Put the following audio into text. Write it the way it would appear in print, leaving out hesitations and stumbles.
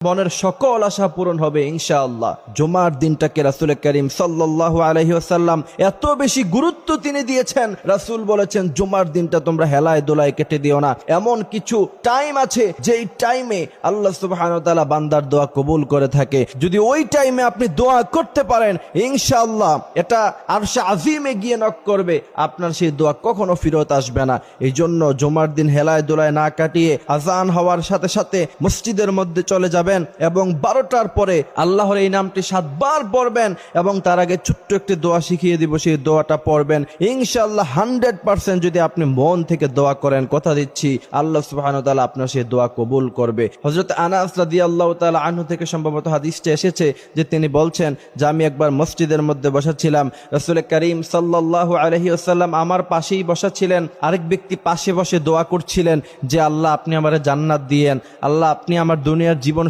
মনের সকল আশা পূরণ হবে ইনশাআল্লাহ। জুমার দিনটাকে রাসূল করিম সাল্লাল্লাহু আলাইহি ওয়াসাল্লাম এত বেশি গুরুত্ব তিনি দিয়েছেন। রাসূল বলেছেন জুমার দিনটা তোমরা হেলায় দোলায় কেটে দিও না। এমন কিছু টাইম আছে যেই টাইমে আল্লাহ সুবহানাহু ওয়া তাআলা বান্দার দোয়া কবুল করে থাকে। যদি ওই টাইমে আপনি দোয়া করতে পারেন ইনশাআল্লাহ এটা আরশে আজিমে গিয়ে নক করবে, আপনার সেই দোয়া কখনো ফেরত আসবে না। এই জন্য জুমার দিন হেলায় দোলায় না কাটিয়ে আজান হওয়ার সাথে সাথে মসজিদের মধ্যে চলে যাবেন এবং 12টার পরে আল্লাহর এই নামটি 7 বার পড়বেন এবং তার আগে ছোট্ট একটি দোয়া শিখিয়ে দিব, সেই দোয়াটা পড়বেন ইনশাআল্লাহ। 100% যদি আপনি মন থেকে দোয়া করেন, কথা দিচ্ছি আল্লাহ সুবহানাহু ওয়া তাআলা আপনার সেই দোয়া কবুল করবে। হযরত আনাস রাদিয়াল্লাহু তাআলা আনহু থেকে সম্ভবত হাদিসটা এসেছে যে তিনি বলছেন যে আমি একবার মসজিদের মধ্যে বসা ছিলাম, রাসূল করিম সাল্লাল্লাহু আলাইহি ওয়াসাল্লাম আমার পাশেই বসা ছিলেন, আরেক ব্যক্তি পাশে বসে দোয়া করছিলেন যে আল্লাহ আপনি আমারে জান্নাত দিয়েন, আল্লাহ আপনি আমার দুনিয়ার জীবন